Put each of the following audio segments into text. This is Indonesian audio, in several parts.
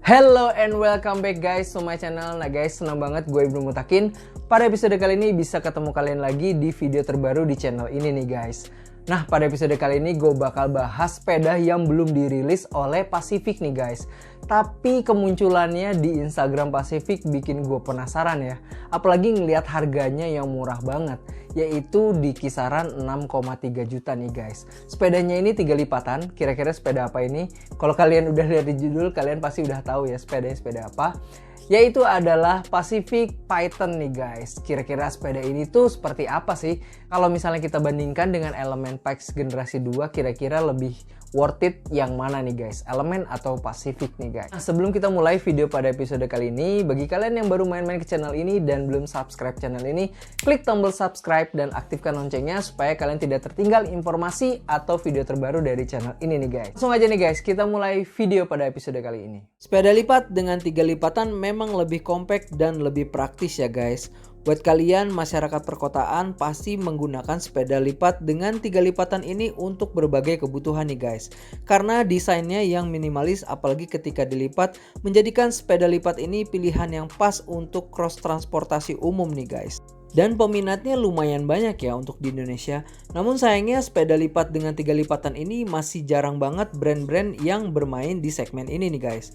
Hello and welcome back guys to my channel. Nah guys, senang banget gue Ibnu Mutakin. Pada episode kali ini bisa ketemu kalian lagi di video terbaru di channel ini nih guys. Nah pada episode kali ini gue bakal bahas sepeda yang belum dirilis oleh Pacific nih guys. Tapi kemunculannya di Instagram Pacific bikin gue penasaran ya. Apalagi ngelihat harganya yang murah banget, yaitu di kisaran 6,3 juta nih guys. Sepedanya ini 3 lipatan. Kira-kira sepeda apa ini? Kalau kalian udah lihat di judul, kalian pasti udah tahu ya sepeda apa. Yaitu adalah Pacific Python nih guys. Kira-kira sepeda ini tuh seperti apa sih? Kalau misalnya kita bandingkan dengan Element Pikes generasi 2, kira-kira lebih worth it yang mana nih guys? Element atau Pacific nih guys? Nah, sebelum kita mulai video pada episode kali ini, bagi kalian yang baru main-main ke channel ini dan belum subscribe channel ini, klik tombol subscribe dan aktifkan loncengnya supaya kalian tidak tertinggal informasi atau video terbaru dari channel ini nih guys. Langsung aja nih guys, kita mulai video pada episode kali ini. Sepeda lipat dengan 3 lipatan memang lebih compact dan lebih praktis ya guys. Buat kalian masyarakat perkotaan pasti menggunakan sepeda lipat dengan 3 lipatan ini untuk berbagai kebutuhan nih guys. Karena desainnya yang minimalis, apalagi ketika dilipat, menjadikan sepeda lipat ini pilihan yang pas untuk cross transportasi umum nih guys. Dan peminatnya lumayan banyak ya untuk di Indonesia. Namun sayangnya sepeda lipat dengan 3 lipatan ini masih jarang banget brand-brand yang bermain di segmen ini nih guys.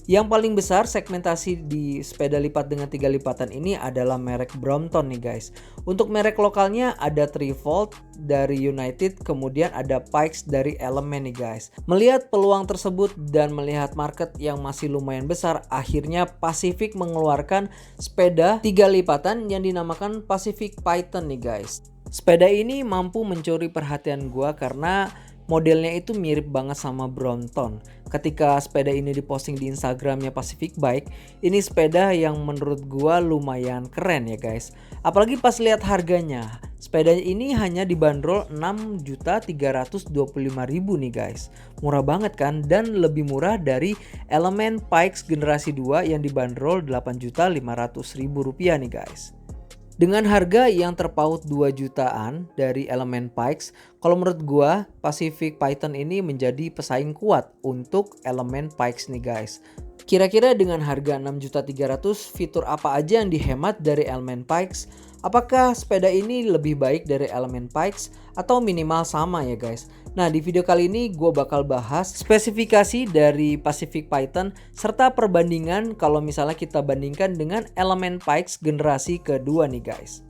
Yang paling besar segmentasi di sepeda lipat dengan 3 lipatan ini adalah merek Brompton nih guys. Untuk merek lokalnya ada Trivolt dari United, kemudian ada Pikes dari Element nih guys. Melihat peluang tersebut dan melihat market yang masih lumayan besar, akhirnya Pacific mengeluarkan sepeda 3 lipatan yang dinamakan Pacific Python nih guys. Sepeda ini mampu mencuri perhatian gua karena modelnya itu mirip banget sama Brompton. Ketika sepeda ini diposting di Instagramnya Pacific Bike, ini sepeda yang menurut gua lumayan keren ya guys. Apalagi pas lihat harganya. Sepeda ini hanya dibanderol 6.325.000 nih guys. Murah banget kan, dan lebih murah dari Element Pikes generasi 2 yang dibanderol 8.500.000 rupiah nih guys. Dengan harga yang terpaut 2 jutaan dari Element Pikes, kalau menurut gua Pacific Python ini menjadi pesaing kuat untuk Element Pikes nih guys. Kira-kira dengan harga 6.300.000, fitur apa aja yang dihemat dari Element Pikes? Apakah sepeda ini lebih baik dari Element Pikes atau minimal sama ya guys? Nah di video kali ini gue bakal bahas spesifikasi dari Pacific Python serta perbandingan kalau misalnya kita bandingkan dengan Element Pikes generasi kedua nih guys.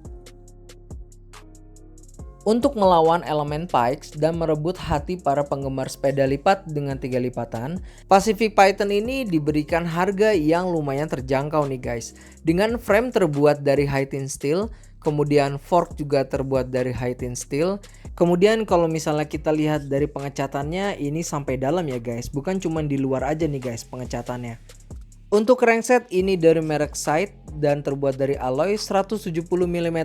Untuk melawan Element Pikes dan merebut hati para penggemar sepeda lipat dengan 3 lipatan, Pacific Python ini diberikan harga yang lumayan terjangkau nih guys. Dengan frame terbuat dari high-tin steel, kemudian fork juga terbuat dari high-tin steel. Kemudian kalau misalnya kita lihat dari pengecatannya, ini sampai dalam ya guys, bukan cuma di luar aja nih guys pengecatannya. Untuk crankset ini dari merek Side dan terbuat dari alloy 170 mm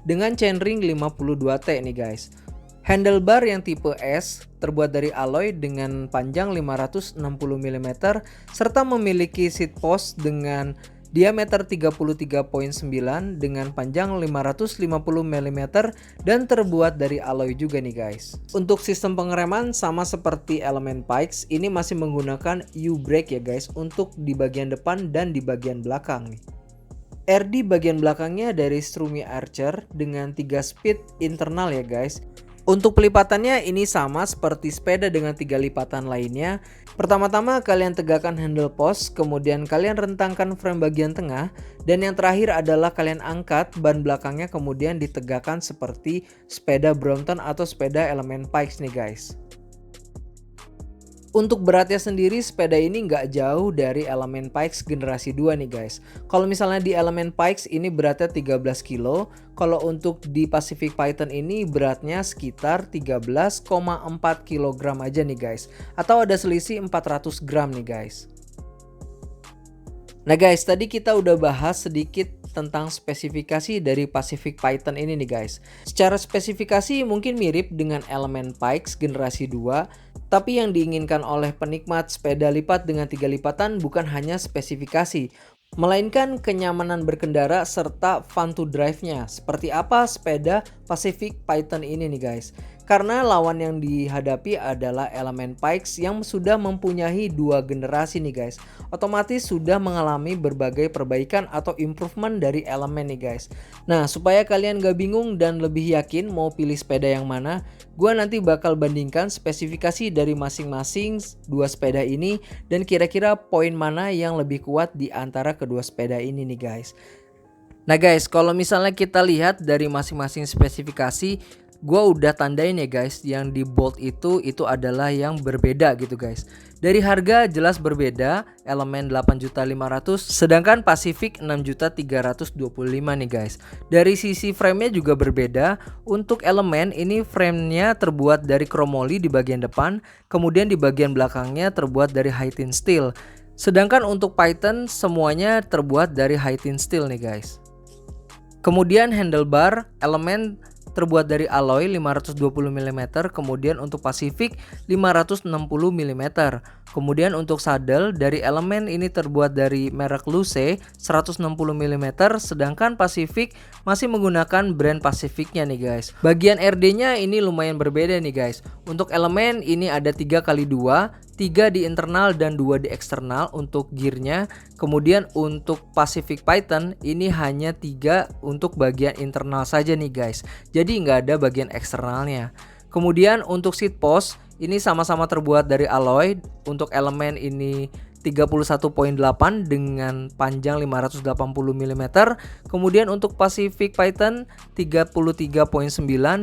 dengan chainring 52T nih guys. Handlebar yang tipe S terbuat dari alloy dengan panjang 560 mm serta memiliki seat post dengan diameter 33.9 dengan panjang 550 mm dan terbuat dari alloy juga nih guys. Untuk sistem pengereman sama seperti Element Pikes, ini masih menggunakan U-brake ya guys untuk di bagian depan dan di bagian belakang nih. RD bagian belakangnya dari Strumi Archer dengan 3 speed internal ya guys. Untuk pelipatannya ini sama seperti sepeda dengan 3 lipatan lainnya. Pertama-tama kalian tegakkan handle post, kemudian kalian rentangkan frame bagian tengah, dan yang terakhir adalah kalian angkat ban belakangnya kemudian ditegakkan seperti sepeda Brompton atau sepeda Element Pikes nih guys. Untuk beratnya sendiri sepeda ini nggak jauh dari Element Pikes generasi 2 nih guys. Kalau misalnya di Element Pikes ini beratnya 13 kilo, kalau untuk di Pacific Python ini beratnya sekitar 13,4 kg aja nih guys. Atau ada selisih 400 gram nih guys. Nah guys, tadi kita udah bahas sedikit tentang spesifikasi dari Pacific Python ini nih guys. Secara spesifikasi mungkin mirip dengan Element Pikes generasi 2, tapi yang diinginkan oleh penikmat sepeda lipat dengan 3 lipatan bukan hanya spesifikasi, melainkan kenyamanan berkendara serta fun to drive-nya. Seperti apa sepeda Pacific Python ini nih guys. Karena lawan yang dihadapi adalah elemen Pikes yang sudah mempunyai 2 generasi nih guys. Otomatis sudah mengalami berbagai perbaikan atau improvement dari elemen nih guys. Nah, supaya kalian gak bingung dan lebih yakin mau pilih sepeda yang mana, gua nanti bakal bandingkan spesifikasi dari masing-masing 2 sepeda ini dan kira-kira poin mana yang lebih kuat di antara kedua sepeda ini nih guys. Nah guys, kalau misalnya kita lihat dari masing-masing spesifikasi, gua udah tandain ya guys, yang di bold itu adalah yang berbeda gitu guys. Dari harga jelas berbeda, elemen 8.500.000 sedangkan Pacific 6.325.000 nih guys. Dari sisi framenya juga berbeda. Untuk elemen ini framenya terbuat dari chromoli di bagian depan, kemudian di bagian belakangnya terbuat dari high-tin steel. Sedangkan untuk Python semuanya terbuat dari high-tin steel nih guys. Kemudian handlebar elemen terbuat dari alloy 520 mm, kemudian untuk Pacific 560 mm. Kemudian untuk saddle dari elemen ini terbuat dari merek Luce 160 mm, sedangkan Pacific masih menggunakan brand Pacificnya nih guys. Bagian RD-nya ini lumayan berbeda nih guys. Untuk elemen ini ada 3x2, 3 di internal dan 2 di eksternal untuk gearnya. Kemudian untuk Pacific Python ini hanya 3 untuk bagian internal saja nih guys. Jadi nggak ada bagian eksternalnya. Kemudian untuk seat post ini sama-sama terbuat dari alloy. Untuk elemen ini 31.8 dengan panjang 580 mm. Kemudian untuk Pacific Python 33.9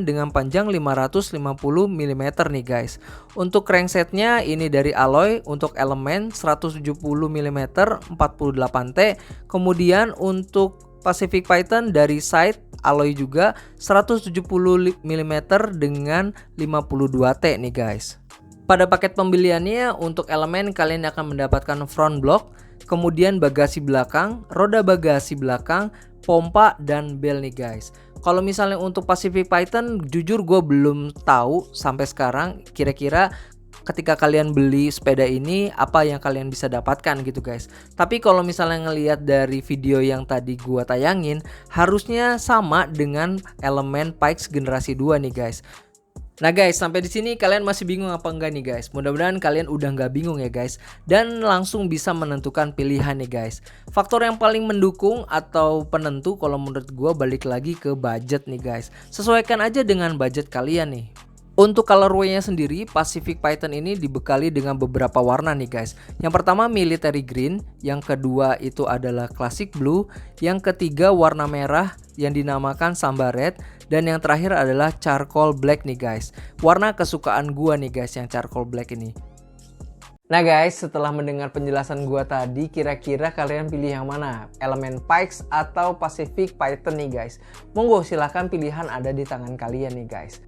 dengan panjang 550 mm nih guys. Untuk cranksetnya ini dari alloy. Untuk elemen 170 mm 48T. Kemudian untuk Pacific Python dari side alloy juga 170 mm dengan 52T nih guys. Pada paket pembeliannya untuk elemen kalian akan mendapatkan front block, kemudian bagasi belakang, roda bagasi belakang, pompa dan bel nih guys. Kalau misalnya untuk Pacific Python jujur gue belum tahu sampai sekarang kira-kira ketika kalian beli sepeda ini apa yang kalian bisa dapatkan gitu guys. Tapi kalau misalnya ngelihat dari video yang tadi gua tayangin, harusnya sama dengan elemen Pikes generasi 2 nih guys. Nah guys, sampai di sini kalian masih bingung apa enggak nih guys? Mudah-mudahan kalian udah nggak bingung ya guys, dan langsung bisa menentukan pilihan nih guys. Faktor yang paling mendukung atau penentu kalau menurut gua balik lagi ke budget nih guys. Sesuaikan aja dengan budget kalian nih. Untuk colorway-nya sendiri, Pacific Python ini dibekali dengan beberapa warna nih guys. Yang pertama military green, yang kedua itu adalah classic blue, yang ketiga warna merah yang dinamakan samba red, dan yang terakhir adalah charcoal black nih guys. Warna kesukaan gua nih guys yang charcoal black ini. Nah guys, setelah mendengar penjelasan gua tadi, kira-kira kalian pilih yang mana? Elemen Pikes atau Pacific Python nih guys? Monggo silahkan pilihan ada di tangan kalian nih guys.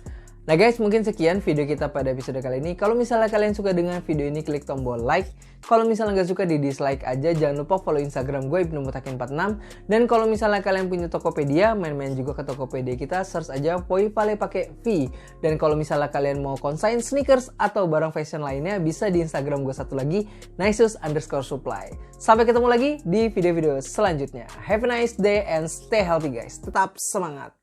Nah guys, mungkin sekian video kita pada episode kali ini. Kalau misalnya kalian suka dengan video ini, klik tombol like. Kalau misalnya nggak suka, di dislike aja. Jangan lupa follow Instagram gue ibnumutakin46. Dan kalau misalnya kalian punya Tokopedia, main-main juga ke Tokopedia kita, search aja Voivale pakai V. Dan kalau misalnya kalian mau konsain sneakers atau barang fashion lainnya, bisa di Instagram gue satu lagi, Naisus_supply. Sampai ketemu lagi di video-video selanjutnya. Have a nice day and stay healthy guys. Tetap semangat.